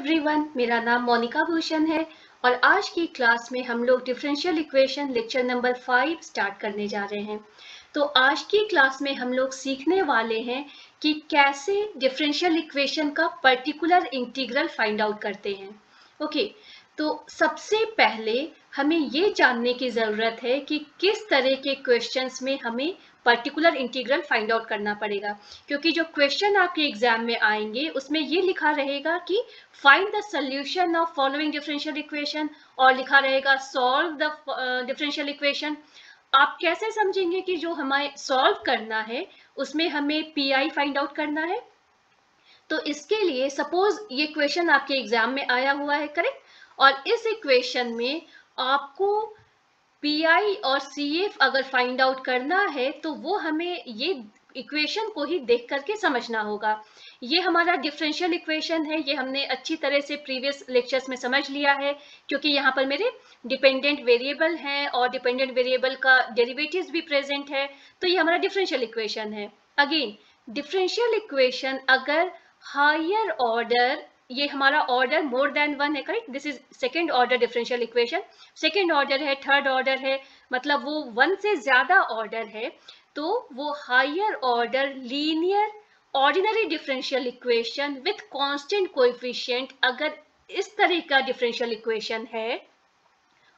Everyone, मेरा नाम मोनिका भूषण है और आज की क्लास में हम लोग differential equation lecture number 5 start करने जा रहे हैं। तो आज की क्लास में हम लोग सीखने वाले हैं कि कैसे डिफरेंशियल इक्वेशन का पर्टिकुलर इंटीग्रल फाइंड आउट करते हैं। ओके, तो सबसे पहले हमें ये जानने की ज़रूरत है कि किस तरह के क्वेश्चंस में हमें पर्टिकुलर इंटीग्रल फाइंड आउट करना पड़ेगा, क्योंकि जो क्वेश्चन आपके एग्जाम में आएंगे उसमें ये लिखा रहेगा कि find the solution of following differential equation और लिखा रहेगा सॉल्व द डिफरेंशियल इक्वेशन। आप कैसे समझेंगे कि जो हमें सॉल्व करना है उसमें हमें पीआई फाइंड आउट करना है? तो इसके लिए सपोज ये क्वेश्चन आपके एग्जाम में आया हुआ है, करेक्ट, और इस इक्वेशन में आपको पीआई और सीएफ अगर फाइंड आउट करना है तो वो हमें ये इक्वेशन को ही देख करके समझना होगा। ये हमारा डिफरेंशियल इक्वेशन है, ये हमने अच्छी तरह से प्रीवियस लेक्चर्स में समझ लिया है, क्योंकि यहाँ पर मेरे डिपेंडेंट वेरिएबल हैं और डिपेंडेंट वेरिएबल का डेरिवेटिव्स भी प्रेजेंट है। तो ये हमारा डिफरेंशियल इक्वेशन है। अगेन, डिफरेंशियल इक्वेशन अगर हायर ऑर्डर, ये हमारा ऑर्डर मोर देन वन है, correct, this is second order differential equation, second order है, थर्ड ऑर्डर है, मतलब वो वन से ज्यादा ऑर्डर है, तो वो higher order linear ordinary differential equation with constant coefficient अगर इस तरह का डिफरेंशियल इक्वेशन है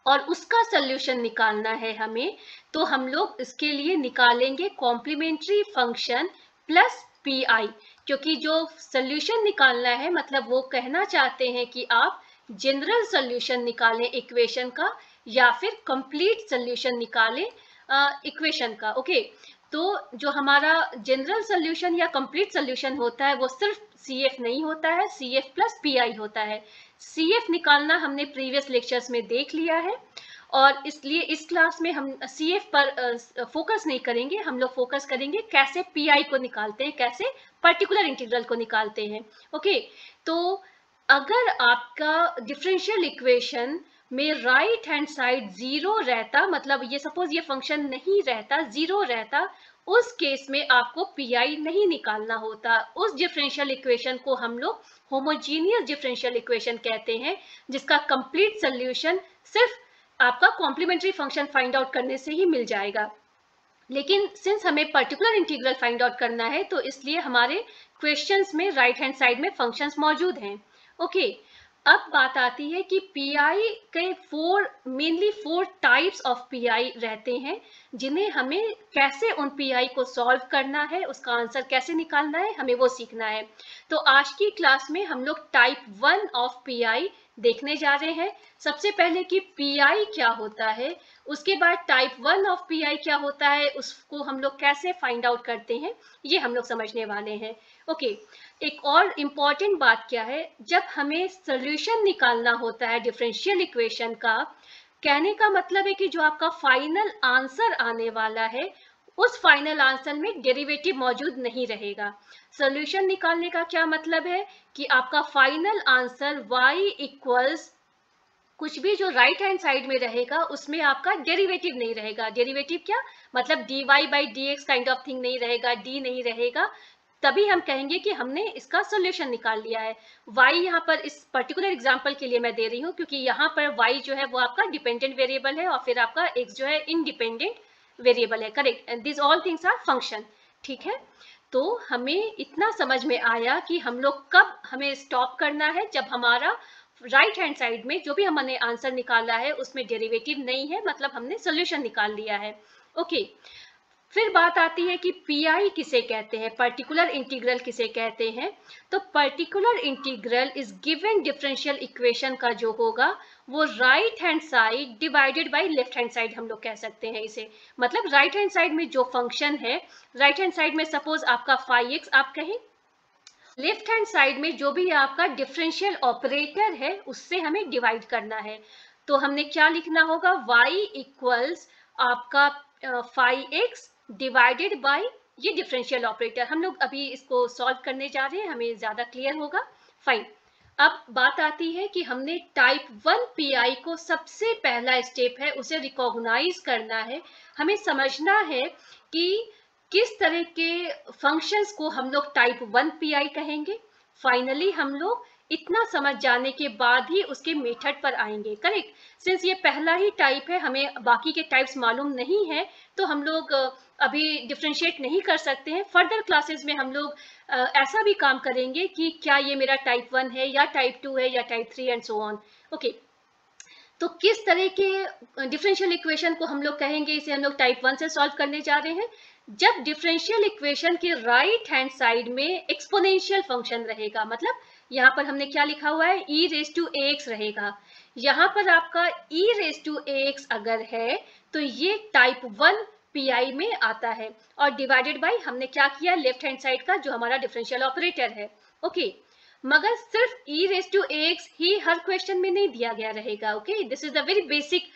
और उसका सॉल्यूशन निकालना है हमें, तो हम लोग इसके लिए निकालेंगे कॉम्प्लीमेंट्री फंक्शन प्लस पीआई, क्योंकि जो सॉल्यूशन निकालना है मतलब वो कहना चाहते हैं कि आप जनरल सॉल्यूशन निकालें इक्वेशन का या फिर कंप्लीट सॉल्यूशन निकालें इक्वेशन का। ओके, तो जो हमारा जनरल सॉल्यूशन या कंप्लीट सॉल्यूशन होता है वो सिर्फ सीएफ नहीं होता है, सीएफ प्लस पीआई होता है। सीएफ निकालना हमने प्रीवियस लेक्चर्स में देख लिया है और इसलिए इस क्लास में हम सीएफ पर फोकस नहीं करेंगे, हम लोग फोकस करेंगे कैसे पीआई को निकालते हैं, कैसे पर्टिकुलर इंटीग्रल को निकालते हैं। ओके, तो अगर आपका डिफरेंशियल इक्वेशन में राइट हैंड साइड जीरो रहता, मतलब ये सपोज ये फंक्शन नहीं रहता, जीरो रहता, उस केस में आपको पीआई नहीं निकालना होता। उस डिफरेंशियल इक्वेशन को हम लोग होमोजीनियस डिफरेंशियल इक्वेशन कहते हैं, जिसका कंप्लीट सॉल्यूशन सिर्फ आपका कॉम्प्लीमेंट्री फंक्शन फाइंड आउट करने से ही मिल जाएगा। लेकिन सिंस हमें पर्टिकुलर इंटीग्रल फाइंड आउट करना है तो इसलिए हमारे क्वेश्चंस में राइट हैंड साइड में फंक्शंस मौजूद हैं। ओके, अब बात आती है कि पीआई के mainly four types of pi रहते हैं, जिन्हें हमें कैसे उन पीआई को सॉल्व करना है, उसका आंसर कैसे निकालना है, हमें वो सीखना है। तो आज की क्लास में हम लोग टाइप 1 ऑफ पीआई देखने जा रहे हैं। सबसे पहले कि पीआई क्या होता है, उसके बाद टाइप 1 ऑफ पीआई क्या होता है, उसको हम लोग कैसे फाइंड आउट करते हैं, ये हम लोग समझने वाले हैं। ओके, एक और इम्पॉर्टेंट बात क्या है, जब हमें सॉल्यूशन निकालना होता है डिफरेंशियल इक्वेशन का, कहने का मतलब है कि जो आपका फाइनल आंसर आने वाला है उस फाइनल आंसर में डेरिवेटिव मौजूद नहीं रहेगा। सॉल्यूशन निकालने का क्या मतलब है कि आपका फाइनल आंसर y इक्वल्स कुछ भी जो राइट हैंड साइड में रहेगा उसमें आपका डेरिवेटिव नहीं रहेगा। डेरिवेटिव क्या मतलब dy by dx kind of thing नहीं रहेगा, d नहीं रहेगा, तभी हम कहेंगे कि हमने इसका सॉल्यूशन निकाल लिया है। y यहाँ पर इस पर्टिकुलर एग्जांपल के लिए मैं दे रही हूँ क्योंकि यहाँ पर y जो है वो आपका डिपेंडेंट वेरिएबल है और फिर आपका x जो है इंडिपेंडेंट वेरिएबल है, correct, and this all things are function. ठीक है, तो हमें इतना समझ में आया कि हम लोग कब हमें स्टॉप करना है, जब हमारा राइट हैंड साइड में जो भी हमने आंसर निकाला है उसमें डेरिवेटिव नहीं है, मतलब हमने सॉल्यूशन निकाल लिया है। ओके, फिर बात आती है कि पीआई किसे कहते हैं, पर्टिकुलर इंटीग्रल किसे कहते हैं। तो particular integral is given differential equation का जो होगा वो right hand side divided by left hand side हम लोग कह सकते हैं इसे। मतलब राइट हैंड साइड में जो फंक्शन है, राइट हैंड साइड में सपोज आपका फाई एक्स आप कहें, लेफ्ट हैंड साइड में जो भी आपका डिफरेंशियल ऑपरेटर है उससे हमें डिवाइड करना है। तो हमने क्या लिखना होगा, y इक्वल्स आपका फाई एक्स डिवाइडेड बाय ये डिफरेंशियल ऑपरेटर। हम लोग अभी इसको सॉल्व करने जा रहे हैं, हमें ज्यादा क्लियर होगा। फाइन, अब बात आती है कि हमने टाइप 1 पीआई को सबसे पहला स्टेप है उसे रिकॉग्नाइज करना है। हमें समझना है कि किस तरह के फंक्शंस को हम लोग टाइप 1 पीआई कहेंगे। फाइनली हम लोग इतना समझ जाने के बाद ही उसके मेथड पर आएंगे, करेक्ट। सिंस ये पहला ही टाइप है, हमें बाकी के टाइप्स मालूम नहीं है, तो हम लोग अभी डिफ्रेंशिएट नहीं कर सकते हैं। फर्दर क्लासेस में हम लोग ऐसा भी काम करेंगे कि क्या ये मेरा टाइप 1 है या टाइप 2 है या type 3 and so on. Okay, तो किस तरह के डिफरेंशियल इक्वेशन को हम लोग कहेंगे, इसे हम लोग टाइप 1 से सॉल्व करने जा रहे हैं। जब डिफरेंशियल इक्वेशन के राइट हैंड साइड में एक्सपोनेंशियल फंक्शन रहेगा, मतलब यहाँ पर हमने क्या लिखा हुआ है, e रेज टू ax रहेगा। यहाँ पर आपका e रेज टू ax अगर है तो ये टाइप 1 पीआई में आता है, और डिवाइडेड बाय हमने क्या किया, लेफ्ट हैंड साइड का जो हमारा डिफरेंशियल ऑपरेटर है। ओके, मगर सिर्फ e रेज टू ax ही हर क्वेश्चन में नहीं दिया गया रहेगा। Okay, this is the very basic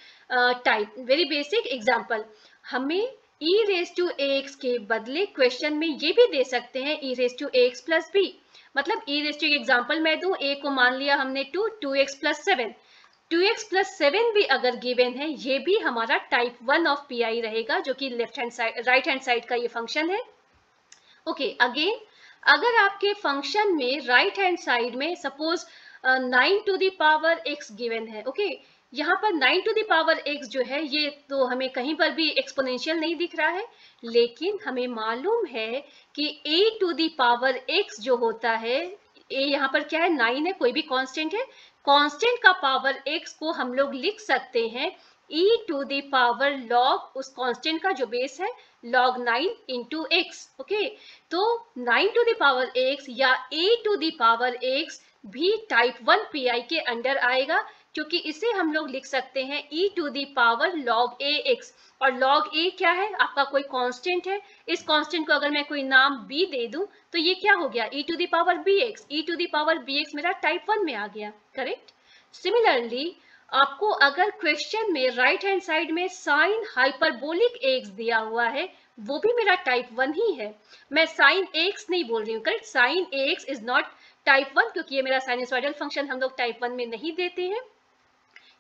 type, very basic example. हमें e रेज टू ax के बदले क्वेश्चन में ये भी दे सकते हैं e raise to ax plus b, मतलब e रेज टू एग्जांपल मैं दूं, a को मान लिया हमने 2x प्लस 7, 2x प्लस 7 भी अगर गिवन है, ये भी हमारा टाइप 1 ऑफ पी रहेगा, जो कि left hand side, right hand side का ये फंक्शन है। ओके, अगेन अगर आपके फंक्शन में राइट हैंड साइड में suppose 9 to the power x given है, ओके, यहाँ पर 9 टू द पावर x जो है, ये तो हमें कहीं पर भी एक्सपोनेंशियल नहीं दिख रहा है, लेकिन हमें मालूम है कि a to the power x जो होता है, a यहाँ पर क्या है, 9 है, कोई भी कांस्टेंट है, कांस्टेंट का पावर x को हम लोग लिख सकते हैं e to the power log उस कांस्टेंट का जो बेस है log 9 इंटू x। ओके, तो 9 टू द पावर x या a to the power x भी टाइप 1 पीआई के अंडर आएगा, क्योंकि इसे हम लोग लिख सकते हैं e to the power log ax, और log a क्या है, आपका कोई कांस्टेंट है, इस कांस्टेंट को अगर मैं कोई नाम b दे दूं तो ये क्या हो गया, e to the power bx, e to the power bx मेरा टाइप 1 में आ गया, करेक्ट। सिमिलरली आपको अगर क्वेश्चन में राइट हैंड साइड में साइन हाइपरबोलिक एक्स दिया हुआ है, वो भी मेरा टाइप 1 ही है। मैं साइन एक्स नहीं बोल रही हूँ, correct, sine x is not type 1, क्योंकि ये मेरा साइनसॉइडल फंक्शन हम लोग टाइप 1 में नहीं देते हैं।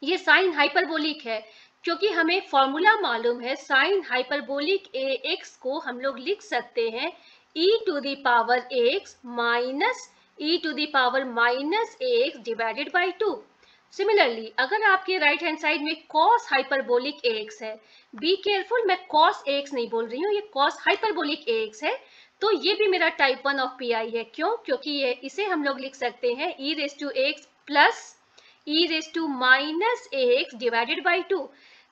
ये साइन हाइपरबोलिक है, क्योंकि हमें फॉर्मूला मालूम है, साइन हाइपरबोलिक ए एक्स को हम लोग लिख सकते हैं e to the power x minus e to the power minus x divided by 2। Similarly अगर आपके राइट हैंड साइड में cos हाइपरबोलिक ax है, बी केयरफुल, मैं cos ax नहीं बोल रही हूँ, ये cos हाइपरबोलिक ax है, तो ये भी मेरा टाइप 1 ऑफ पी है। क्यों? क्योंकि ये इसे हम लोग लिख सकते हैं e raise to x plus e raise to minus ax divided by 2।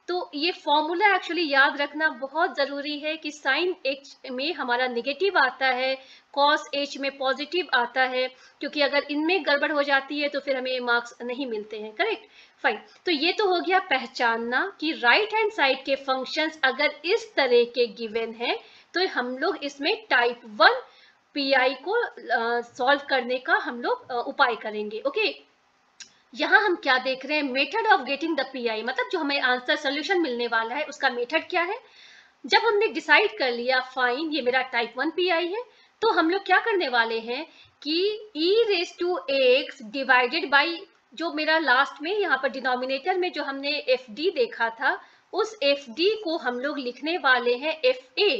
तो ये फॉर्मूला एक्चुअली याद रखना बहुत ज़रूरी है कि साइन h में हमारा नेगेटिव आता है, कॉस h में पॉजिटिव आता है, क्योंकि अगर इनमें गड़बड़ हो जाती है तो फिर हमें मार्क्स नहीं मिलते हैं, करेक्ट, फाइन। तो ये तो हो गया पहचानना कि राइट हैंड साइड के फंक्शंस अगर इस तरह के गिवन हैं तो हम लोग इसमें टाइप 1 पीआई को सॉल्व करने का हम लोग उपाय करेंगे। ओके, यहाँ हम क्या देख रहे हैं, method of getting the pi, मतलब जो हमें आंसर सोल्यूशन मिलने वाला है उसका मेथड क्या है। जब हमने डिसाइड कर लिया फाइन ये मेरा टाइप 1 पीआई है, तो हम लोग क्या करने वाले हैं कि e raise to x divided by, जो मेरा लास्ट में यहाँ पर डिनोमिनेटर में जो हमने एफ डी देखा था, उस एफ डी को हम लोग लिखने वाले हैं एफ ए,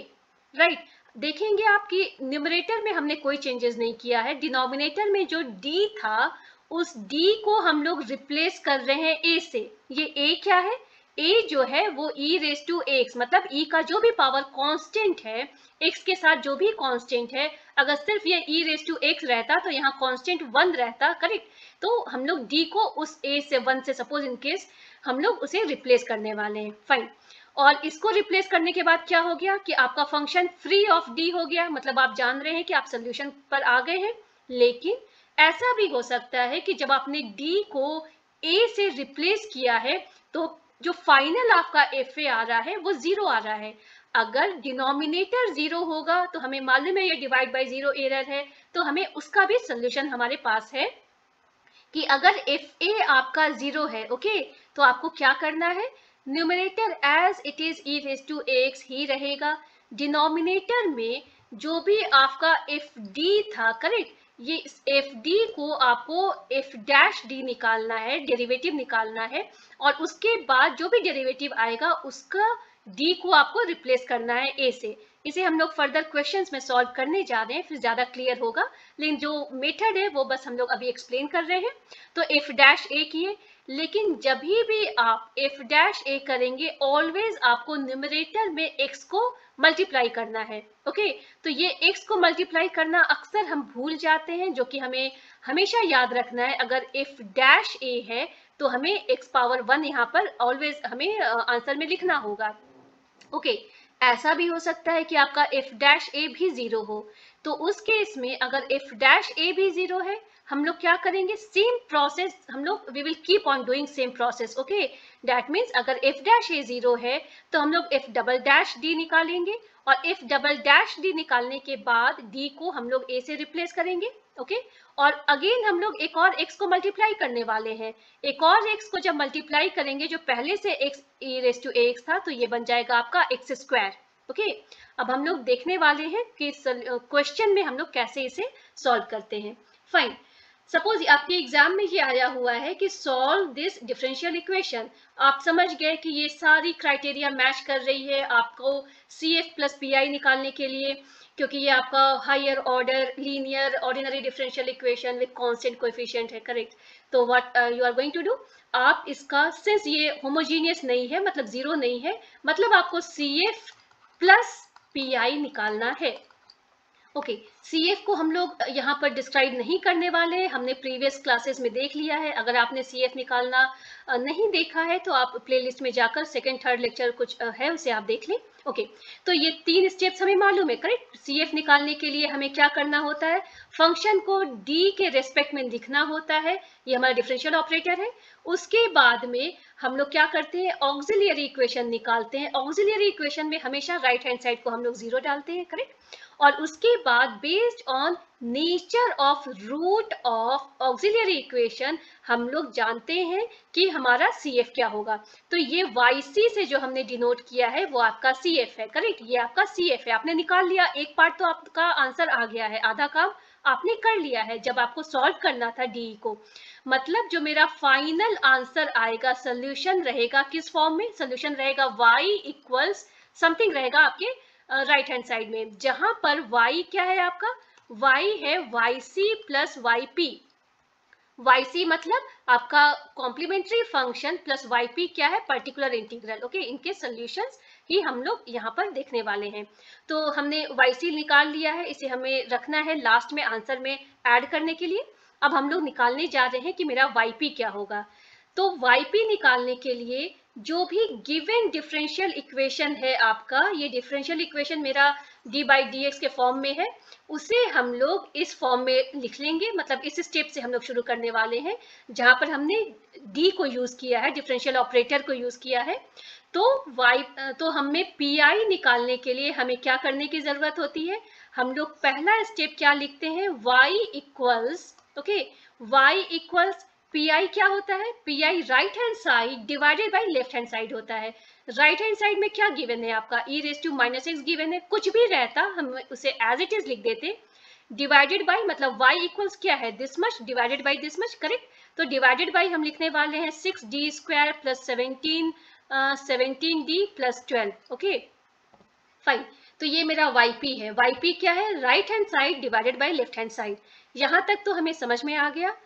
राइट। देखेंगे आपकी न्यूमरेटर में हमने कोई चेंजेस नहीं किया है, डिनोमिनेटर में जो d था उस d को हम लोग रिप्लेस कर रहे हैं a से। ये a क्या है, a जो है वो e रेज टू एक्स, मतलब e का जो भी पावर कांस्टेंट है, x के साथ जो भी कांस्टेंट है, अगर सिर्फ ये e रेज टू एक्स रहता तो यहाँ कांस्टेंट 1 रहता, करेक्ट। तो हम लोग d को उस a से 1 से सपोज इन केस हम लोग उसे रिप्लेस करने वाले हैं, फाइन। और इसको रिप्लेस करने के बाद क्या हो गया कि आपका फंक्शन फ्री ऑफ d हो गया, मतलब आप जान रहे हैं कि आप सोल्यूशन पर आ गए हैं। लेकिन ऐसा भी हो सकता है कि जब आपने d को a से रिप्लेस किया है तो जो फाइनल आपका एफ ए आ रहा है वो 0 आ रहा है। अगर डिनोमिनेटर 0 होगा तो हमें मालूम है ये डिवाइड बाय 0 एरर है, तो हमें उसका भी सोल्यूशन हमारे पास है कि अगर एफ ए आपका 0 है, ओके, तो आपको क्या करना है, numerator as it is e raise to x ही रहेगा, डिनोमिनेटर में जो भी आपका एफ डी था, करेक्ट, ये एफ डी को आपको एफ डैश डी निकालना है, डेरिवेटिव निकालना है, और उसके बाद जो भी डेरिवेटिव आएगा उसका डी को आपको रिप्लेस करना है ए से। इसे हम लोग फर्दर क्वेश्चंस में सॉल्व करने जा रहे हैं, फिर ज़्यादा क्लियर होगा, लेकिन जो मेथड है वो बस हम लोग अभी एक्सप्लेन कर रहे हैं। तो इफ डैश ए किए, लेकिन जब भी आप इफ डैश ए करेंगे ऑलवेज आपको न्यूमरेटर में x को मल्टीप्लाई करना है। ओके, तो ये x को मल्टीप्लाई करना अक्सर हम भूल जाते हैं, जो कि हमें हमेशा याद रखना है। अगर इफ डैश ए है तो हमें x पावर 1 यहाँ पर ऑलवेज हमें आंसर में लिखना होगा। ओके, ऐसा भी हो सकता है कि आपका इफ डैश ए भी 0 हो, तो उस केस में अगर इफ डैश ए भी 0 है, हम लोग क्या करेंगे, सेम प्रोसेस हम लोग we will keep on doing same process. Okay, that means अगर इफ डैश ए 0 है तो हम लोग इफ डबल डैश डी निकालेंगे, और इफ डबल डैश डी निकालने के बाद डी को हम लोग ए से रिप्लेस करेंगे। ओके, और अगेन हम लोग एक और x को मल्टीप्लाई करने वाले हैं। एक और x को जब मल्टीप्लाई करेंगे, जो पहले से x e raise to ax था, तो ये बन जाएगा आपका x स्क्वायर। ओके, अब हम लोग देखने वाले हैं कि क्वेश्चन में हम लोग कैसे इसे सॉल्व करते हैं। फाइन, सपोज आपके एग्जाम में ये आया हुआ है कि सॉल्व दिस डिफरेंशियल इक्वेशन। आप समझ गए कि ये सारी क्राइटेरिया मैच कर रही है आपको CF प्लस PI निकालने के लिए, क्योंकि ये आपका higher order linear ordinary differential equation with constant coefficient है, करेक्ट। तो what you are going to do, आप इसका सिंस ये होमोजीनियस नहीं है, मतलब जीरो नहीं है, मतलब आपको CF प्लस PI निकालना है। ओके, CF को हम लोग यहाँ पर डिस्क्राइब नहीं करने वाले हैं, हमने प्रीवियस क्लासेस में देख लिया है। अगर आपने CF निकालना नहीं देखा है तो आप प्लेलिस्ट में जाकर सेकंड थर्ड लेक्चर कुछ है उसे आप देख लें। ओके, तो ये 3 स्टेप्स हमें मालूम है, करेक्ट। CF निकालने के लिए हमें क्या करना होता है, फंक्शन को D के रेस्पेक्ट में लिखना होता है, ये हमारा डिफरेंशियल ऑपरेटर है। उसके बाद में हम लोग क्या करते हैं, ऑक्सिलियरी इक्वेशन निकालते हैं। ऑक्सिलियरी इक्वेशन में हमेशा राइट हैंड साइड को हम लोग 0 डालते हैं, करेक्ट। और उसके बाद based on nature of root of auxiliary equation हम लोग जानते हैं कि हमारा CF क्या होगा। तो ये YC से जो हमने डिनोट किया है वो आपका CF है, करेक्ट। ये आपका CF है, आपने निकाल लिया। एक पार्ट तो आपका आंसर आ गया है, आधा काम आपने कर लिया है जब आपको सॉल्व करना था DE को। मतलब जो मेरा फाइनल आंसर आएगा, सोल्यूशन रहेगा किस फॉर्म में, सोल्यूशन रहेगा y इक्वल्स समथिंग रहेगा आपके राइट हैंड साइड में, जहां पर y क्या है आपका, y है YC प्लस YP। YC मतलब आपका कॉम्प्लीमेंट्री फंक्शन प्लस YP क्या है, पर्टिकुलर इंटीग्रल। ओके, इनके सॉल्यूशंस ही हम लोग यहाँ पर देखने वाले हैं। तो हमने YC निकाल लिया है, इसे हमें रखना है लास्ट में आंसर में ऐड करने के लिए। अब हम लोग निकालने जा रहे हैं कि मेरा YP क्या होगा। तो YP निकालने के लिए जो भी गिवन डिफरेंशियल इक्वेशन है आपका, ये डिफरेंशियल इक्वेशन मेरा d बाई dx के फॉर्म में है, उसे हम लोग इस फॉर्म में लिख लेंगे। मतलब इस स्टेप से हम लोग शुरू करने वाले हैं जहां पर हमने d को यूज किया है, डिफरेंशियल ऑपरेटर को यूज किया है। तो हमें PI निकालने के लिए हमें क्या करने की जरूरत होती है, हम लोग पहला स्टेप क्या लिखते हैं, y equals, okay, y equals PI क्या होता है, PI right hand side divided by left hand side होता है। राइट हैंड साइड में क्या गिवन है आपका, e raise to -x given है, कुछ भी रहता हम उसे एज इट इज लिख देते। डिवाइडेड बाय मतलब y इक्वल्स क्या है, this much divided by this much, correct. तो डिवाइडेड बाय हम लिखने वाले हैं 6d square plus 17d plus 12। Okay fine, तो ये मेरा YP है। YP क्या है, right hand side divided by left hand side. यहाँ तक तो हमें समझ में आ गया।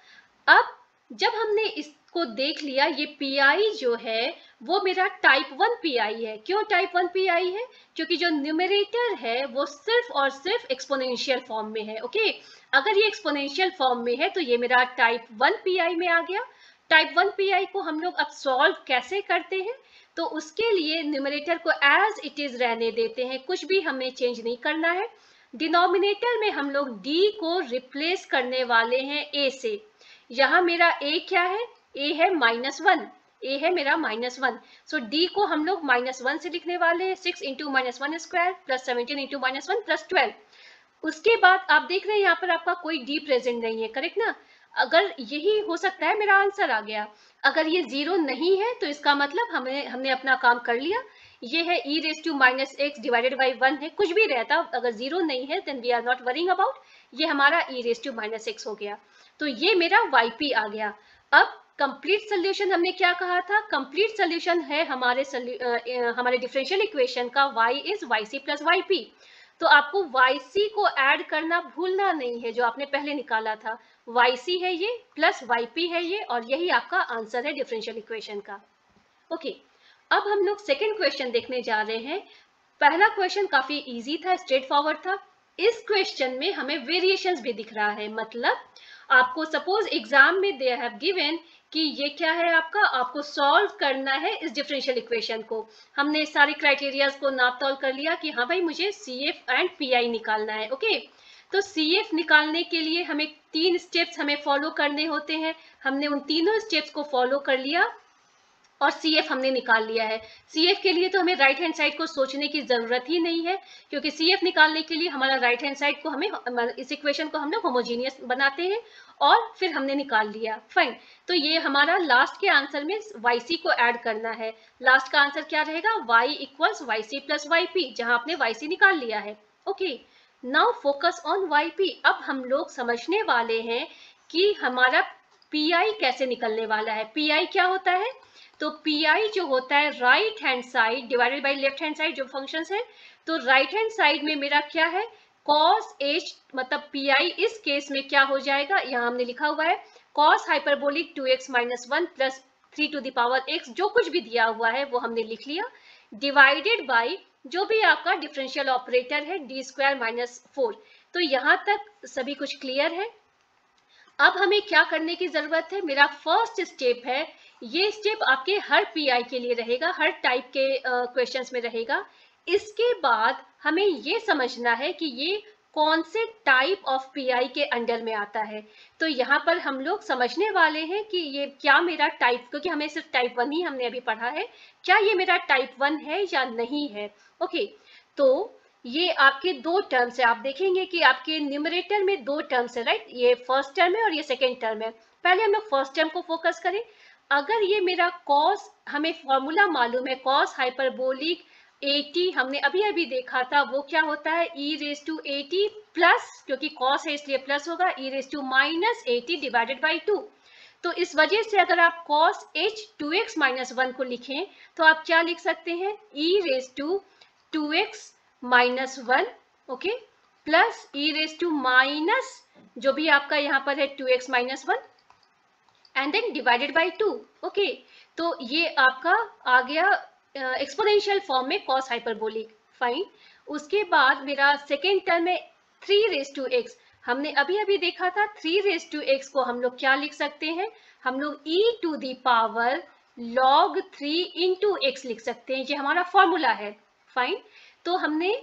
अब जब हमने इसको देख लिया, ये PI जो है वो मेरा टाइप 1 PI है। क्यों टाइप 1 PI है, क्योंकि जो न्यूमरेटर है वो सिर्फ और सिर्फ एक्सपोनेंशियल फॉर्म में है। ओके, अगर ये एक्सपोनेंशियल फॉर्म में है तो ये मेरा टाइप 1 PI में आ गया। टाइप 1 PI को हम लोग अब सॉल्व कैसे करते हैं, तो उसके लिए न्यूमरेटर को एज इट इज रहने देते हैं, कुछ भी हमें चेंज नहीं करना है। डिनोमिनेटर में हम लोग D को रिप्लेस करने वाले हैं A से। यहाँ मेरा a क्या है, a है -1, a है मेरा -1। सो d को हम लोग -1 से लिखने वाले हैं, 6 into -1 square plus 17 into -1 plus 12। उसके बाद आप देख रहे हैं यहाँ पर आपका कोई d प्रेजेंट नहीं है, करेक्ट ना। अगर यही हो सकता है मेरा आंसर आ गया। अगर ये 0 नहीं है तो इसका मतलब हमने अपना काम कर लिया। ये है e raise to -x divided by 1 है, कुछ भी रहता अगर 0 नहीं है then we are not worrying about, ये हमारा e रेज़ टू -x हो गया। तो ये मेरा YP आ गया। अब कंप्लीट सोल्यूशन हमने क्या कहा था? कंप्लीट सोल्यूशन है हमारे डिफरेंशियल इक्वेशन का y is yc plus yp। तो आपको yc को ऐड करना भूलना नहीं है, जो आपने पहले निकाला था। yc है ये प्लस yp है ये, और यही आपका आंसर है डिफरेंशियल इक्वेशन का। ओके, अब हम लोग सेकेंड क्वेश्चन देखने जा रहे हैं। पहला क्वेश्चन काफी इजी था, स्ट्रेट फॉरवर्ड था। इस क्वेश्चन में हमें वेरिएशंस भी दिख रहा है, मतलब आपको सपोज एग्जाम में दे हैव गिवन कि ये क्या है आपको सॉल्व करना है इस डिफरेंशियल इक्वेशन को। हमने सारे क्राइटेरियाज को नाप तौल कर लिया कि हाँ भाई मुझे CF एंड PI निकालना है। ओके, तो CF निकालने के लिए हमें 3 स्टेप्स हमें फॉलो करने होते हैं। हमने उन तीनों स्टेप्स को फॉलो कर लिया और CF हमने निकाल लिया है। CF के लिए तो हमें राइट हैंड साइड को सोचने की जरूरत ही नहीं है, क्योंकि CF निकालने के लिए हमारा राइट हैंड साइड को हमें इस इक्वेशन को हम लोग होमोजीनियस बनाते हैं और फिर हमने निकाल लिया। फाइन, तो ये हमारा लास्ट के आंसर में YC को ऐड करना है। लास्ट का आंसर क्या रहेगा? Y equals YC plus YP, जहां आपने YC निकाल लिया है। Okay, now focus on YP। अब हम लोग समझने वाले हैं कि हमारा PI कैसे निकलने वाला है। PI क्या होता है? तो PI जो होता है right hand side divided by left hand side जो फंक्शंस है। तो राइट हैंड साइड में मेरा क्या है? cos h, मतलब PI इस केस में क्या हो जाएगा? यहाँ हमने लिखा हुआ है cos hyperbolic 2x minus 1 plus 3 to the power x, जो कुछ भी दिया हुआ है वो हमने लिख लिया, डिवाइडेड बाय जो भी आपका डिफरेंशियल ऑपरेटर है d स्क्वायर माइनस 4। तो यहाँ तक सभी कुछ क्लियर है। अब हमें क्या करने की जरूरत है? मेरा फर्स्ट स्टेप है, ये स्टेप आपके हर PI के लिए रहेगा, हर टाइप के क्वेश्चंस में रहेगा। इसके बाद हमें ये समझना है कि ये कौन से टाइप ऑफ PI के अंडर में आता है। तो यहाँ पर हम लोग समझने वाले हैं कि ये क्या मेरा टाइप, क्योंकि हमें सिर्फ टाइप 1 ही हमने अभी पढ़ा है, क्या ये मेरा टाइप 1 है या नहीं है। ओके, तो ये आपके दो टर्म्स है। आप देखेंगे कि आपके न्यूमरेटर में दो टर्म्स है, राइट? ये फर्स्ट टर्म है और ये सेकेंड टर्म है। पहले हम लोग फर्स्ट टर्म को फोकस करें। अगर ये मेरा कॉस, हमें फॉर्मूला मालूम है, कॉस हाइपरबोलिक 80 हमने अभी अभी देखा था, वो क्या होता है? e रेज टू 80 प्लस, क्योंकि कॉस है इसलिए प्लस होगा, e raise to minus 80 divided by 2। तो इस वजह से अगर आप cos h 2x माइनस 1 को लिखें तो आप क्या लिख सकते हैं? e raise to 2x minus 1, okay, plus e raise to minus जो भी आपका यहाँ पर है 2x minus 1 and then divided by 2। Okay, तो ये आपका आ गया एक्सपोनेंशियल फॉर्म में cos हाइपरबोलिक। फाइन, उसके बाद मेरा सेकेंड टर्म है 3 रेज टू x। हमने अभी अभी देखा था 3 रेज टू x को हम लोग क्या लिख सकते हैं? हम लोग e to the power log 3 into x लिख सकते हैं, ये हमारा फॉर्मूला है। फाइन, तो हमने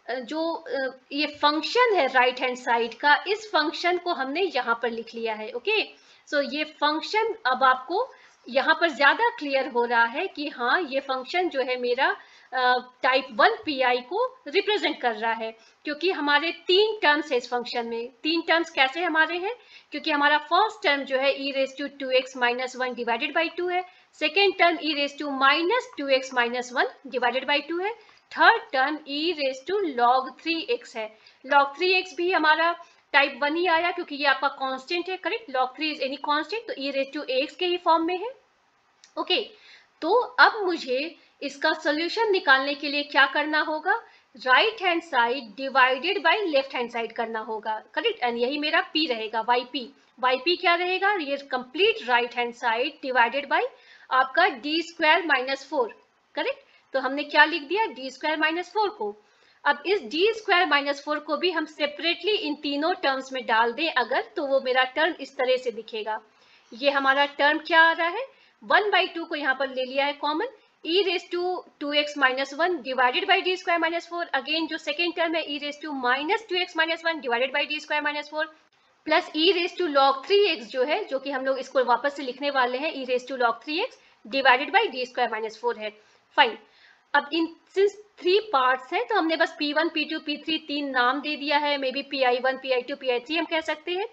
जो ये फंक्शन है राइट हैंड साइड का, इस फंक्शन को हमने यहाँ पर लिख लिया है। ओके, सो ये फंक्शन अब आपको यहाँ पर ज्यादा क्लियर हो रहा है कि हाँ ये फंक्शन जो है मेरा टाइप 1 PI को रिप्रेजेंट कर रहा है, क्योंकि हमारे 3 टर्म्स है इस फंक्शन में। 3 टर्म्स कैसे हमारे हैं? क्योंकि हमारा फर्स्ट टर्म जो है e raise to 2x minus 1 divided by 2 है, second term e raise to minus 2x minus 1 divided by 2 है, third term e raise to log 3x है। log 3x भी हमारा टाइप 1 ही आया, क्योंकि ये आपका कांस्टेंट है, correct? log 3 is any constant, तो e रेज टू ax के ही फॉर्म में है। ओके, तो अब मुझे इसका सोल्यूशन निकालने के लिए क्या करना होगा? Right hand side divided by left hand side करना होगा, करेक्ट? एंड यही मेरा p रहेगा, yp। yp क्या रहेगा? ये complete right hand side divided by आपका d स्क्वायर माइनस 4, करेक्ट? तो हमने क्या लिख दिया? d स्क्वायर माइनस 4 को। अब इस d स्क्वायर माइनस 4 को भी हम सेपरेटली इन तीनों टर्म्स में डाल दें अगर, तो वो मेरा टर्म इस तरह से दिखेगा। ये हमारा टर्म क्या आ रहा है? 1/2 को यहाँ पर ले लिया है common, e raise to 2x minus 1 divided by d square minus 4। Again जो सेकेंड टर्म है e raise to minus 2x minus 1 divided by d square minus 4 plus e raise to log 3x जो है, जो कि हम लोग इसको वापस से लिखने वाले हैं, e raise to log 3x divided by d square minus 4 है। फाइन, अब इन सिंस 3 पार्ट्स हैं तो हमने बस P1, P2, P3 तीन नाम दे दिया है, may be PI1, PI2, PI3 हम कह सकते हैं।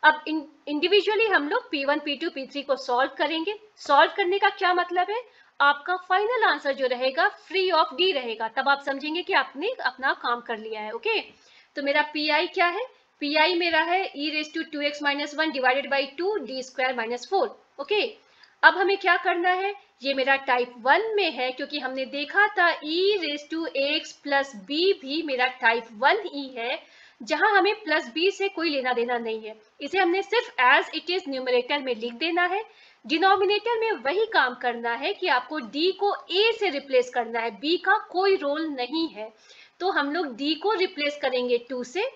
अब इंडिविजुअली हम लोग P1, P2, P3 को सॉल्व करेंगे। सॉल्व करने का क्या मतलब है? आपका फाइनल आंसर जो रहेगा फ्री ऑफ D रहेगा, तब आप समझेंगे कि आपने अपना काम कर लिया है। ओके, तो मेरा PI क्या है? पी मेरा है e raise to 2x minus 1 divided by 2 D square minus 4। Okay, अब हमें क्या करना है, ये मेरा टाइप 1 में है क्योंकि हमने देखा था e raise to ax plus b भी मेरा टाइप 1 ही है, जहां हमें प्लस बी से कोई लेना देना नहीं है। इसे हमने सिर्फ एज इट इज न्यूमरेटर में लिख देना है। डिनोमिनेटर में वही काम करना है कि आपको d को a से रिप्लेस करना है, b का कोई रोल नहीं है। तो हम लोग d को रिप्लेस करेंगे 2 से,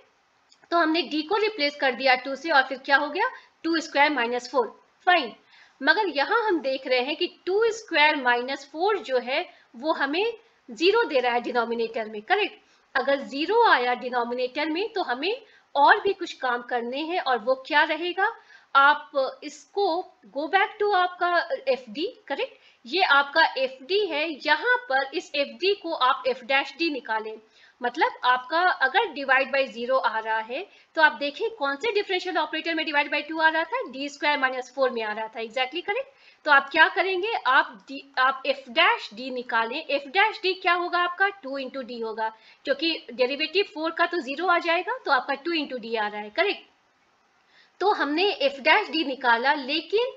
तो हमने d को रिप्लेस कर दिया 2 से और फिर क्या हो गया 2 स्क्वायर माइनस 4। फाइन, मगर यहाँ हम देख रहे हैं कि 2 स्क्वायर माइनस 4 जो है वो हमें 0 दे रहा है डिनोमिनेटर में। करेक्ट, अगर 0 आया डिनोमिनेटर में तो हमें और भी कुछ काम करने हैं, और वो क्या रहेगा, आप इसको गो बैक टू आपका एफ डी। करेक्ट, ये आपका एफ डी है, यहाँ पर इस एफ डी को आप एफ डैश डी निकालें। मतलब आपका अगर डिवाइड बाई 0 आ रहा है तो आप देखें कौन से डिफरेंशियल ऑपरेटर में डिवाइड बाई 2 आ रहा था, डी स्क्वायर माइनस 4 में आ रहा था। Exactly correct. तो आप क्या करेंगे, आप एफ डैश डी निकालें। एफ डैश डी क्या होगा आपका 2 इंटू डी होगा, क्योंकि डेरिवेटिव 4 का तो 0 आ जाएगा, तो आपका 2 इंटू डी आ रहा है। करेक्ट, तो हमने एफ डैश डी निकाला, लेकिन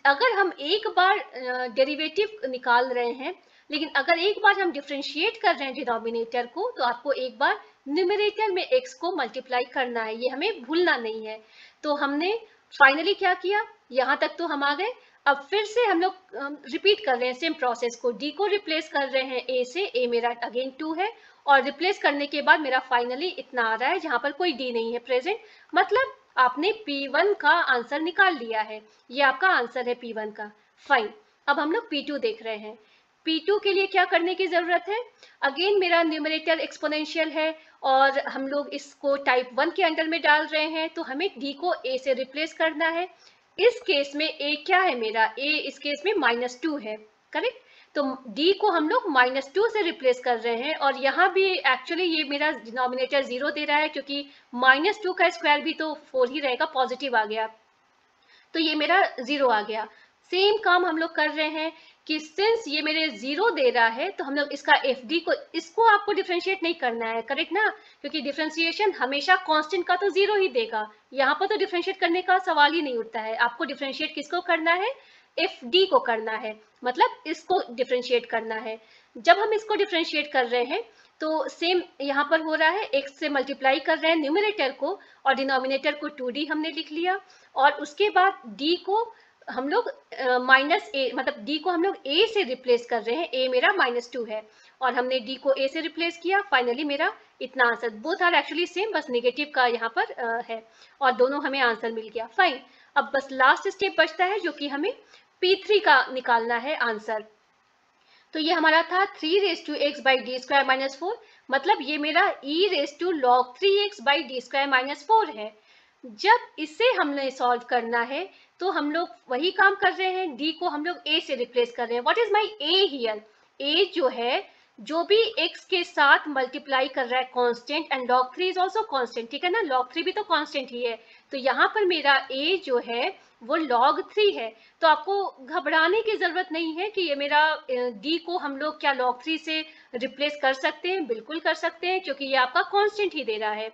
अगर हम एक बार डेरिवेटिव निकाल रहे हैं, लेकिन अगर एक बार हम डिफरेंशिएट कर रहे हैं डिनोमिनेटर को, तो आपको एक बार न्यूमरेटर में x को मल्टीप्लाई करना है, ये हमें भूलना नहीं है। तो हमने फाइनली क्या किया, यहाँ तक तो हम आ गए। अब फिर से हम लोग रिपीट कर रहे हैं सेम प्रोसेस को। d को रिप्लेस कर रहे हैं a से, a मेरा अगेन 2 है, और रिप्लेस करने के बाद मेरा फाइनली इतना आ रहा है जहाँ पर कोई d नहीं है प्रेजेंट। मतलब आपने P1 का आंसर निकाल लिया है, ये आपका आंसर है P1 का। फाइन, अब हम लोग P2 देख रहे हैं। P2 के लिए क्या करने की जरूरत है, अगेन मेरा न्यूमरेटर एक्सपोनेंशियल है और हम लोग इसको टाइप 1 के अंडर में डाल रहे हैं, तो हमें d को a से रिप्लेस करना है। इस केस में a क्या है मेरा, a इस केस में -2 है। करेक्ट, तो d को हम लोग -2 से रिप्लेस कर रहे हैं, और यहाँ भी एक्चुअली ये मेरा डिनोमिनेटर 0 दे रहा है, क्योंकि -2 का स्क्वायर भी तो 4 ही रहेगा, पॉजिटिव आ गया, तो ये मेरा 0 आ गया। सेम काम हम लोग कर रहे हैं कि सिंस ये मेरे 0 दे रहा है, तो हम लोग इसका एफ डी को, इसको आपको डिफ्रेंशिएट नहीं करना है। करेक्ट ना, क्योंकि डिफ्रेंशिएशन हमेशा कांस्टेंट का तो 0 ही देगा, यहाँ पर तो डिफ्रेंशिएट करने का सवाल ही नहीं उठता है। आपको डिफ्रेंशिएट किसको करना है, एफ डी को करना है, मतलब इसको डिफ्रेंशिएट करना है। जब हम इसको डिफ्रेंशिएट कर रहे हैं तो सेम यहाँ पर हो रहा है, x से मल्टीप्लाई कर रहे हैं न्यूमरेटर को, और डिनोमिनेटर को 2d हमने लिख लिया, और उसके बाद d को हम लोग -a, मतलब d को हम लोग a से रिप्लेस कर रहे हैं। a मेरा -2 है और हमने d को a से रिप्लेस किया। फाइनली मेरा इतना answer, both are actually same, बस नेगेटिव का यहाँ पर है, और दोनों हमें आंसर मिल गया। फाइन, अब बस लास्ट स्टेप बचता है जो कि हमें P3 का निकालना है आंसर। तो ये हमारा था 3 raise to x by D square minus 4, मतलब ये मेरा e raise to log 3x by D square minus 4 है। जब इसे हमने सॉल्व करना है तो हम लोग वही काम कर रहे हैं, d को हम लोग a से रिप्लेस कर रहे हैं। What is my a here, a जो है, जो भी x के साथ मल्टीप्लाई कर रहा है constant, and log 3 is also constant, ठीक है ना, log 3 भी तो कांस्टेंट ही है। तो यहाँ पर मेरा a जो है वो log 3 है, तो आपको घबराने की जरूरत नहीं है कि ये मेरा d को हम लोग क्या log 3 से रिप्लेस कर सकते हैं, बिल्कुल कर सकते हैं, क्योंकि ये आपका कांस्टेंट ही दे रहा है।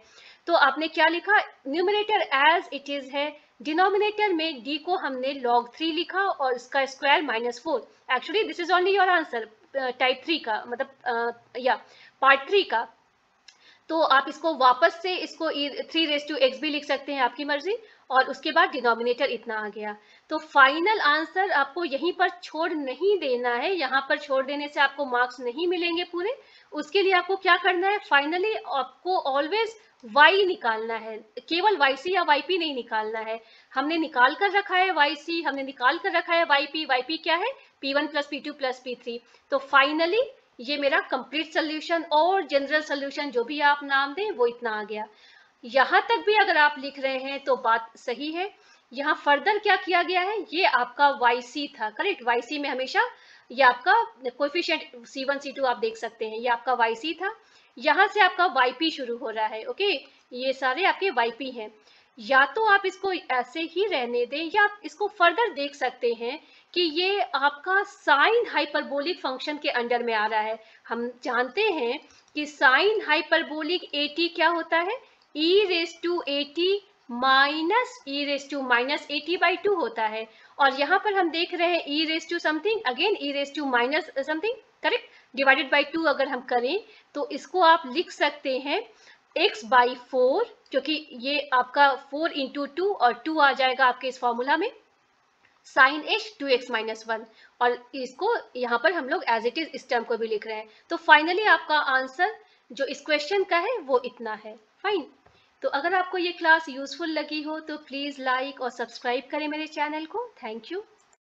तो आपने क्या लिखा, न्यूमरेटर एज इट इज है, डिनोमिनेटर में d को हमने log 3 लिखा और इसका square -4। Actually this is only your answer type 3 का, मतलब या पार्ट 3 का। तो आप इसको वापस से इसको 3 रेज टू एक्स भी लिख सकते हैं, आपकी मर्जी, और उसके बाद डिनोमिनेटर इतना आ गया। तो फाइनल आंसर आपको यहीं पर छोड़ नहीं देना है, यहाँ पर छोड़ देने से आपको मार्क्स नहीं मिलेंगे पूरे। उसके लिए आपको क्या करना है, फाइनली आपको ऑलवेज y निकालना है, केवल yc या yp नहीं निकालना है। हमने निकाल कर रखा है yc, हमने निकाल कर रखा है yp क्या है, p1 plus p2 plus p3। तो फाइनली ये मेरा कंप्लीट सोल्यूशन और जनरल सोल्यूशन, जो भी आप नाम दें, वो इतना आ गया। यहाँ तक भी अगर आप लिख रहे हैं तो बात सही है। यहाँ फर्दर क्या किया गया है, ये आपका yc था, करेक्ट, yc में हमेशा ये आपका कोएफिशिएंट c1 c2 आप देख सकते हैं, ये आपका yc था। यहाँ से आपका yp शुरू हो रहा है, ओके, ये सारे आपके yp हैं। या तो आप इसको ऐसे ही रहने दें, या आप इसको फर्दर देख सकते हैं कि ये आपका साइन हाइपरबोलिक फंक्शन के अंडर में आ रहा है। हम जानते हैं कि साइन हाइपरबोलिक at क्या होता है, e raise to 80 minus e raise to minus 80/2 होता है। और यहाँ पर हम देख रहे हैं e raise to something, again e raise to minus something, correct, divided by 2 अगर हम करें तो इसको आप लिख सकते हैं x/4, क्योंकि ये आपका 4 इंटू 2 और 2 आ जाएगा आपके इस फॉर्मूला में, साइन एच 2x-1, और इसको यहाँ पर हम लोग एज इट इज इस टर्म को भी लिख रहे हैं। तो फाइनली आपका आंसर जो इस क्वेश्चन का है वो इतना है। फाइन। तो अगर आपको ये क्लास यूजफुल लगी हो तो प्लीज़ लाइक और सब्सक्राइब करें मेरे चैनल को। Thank you.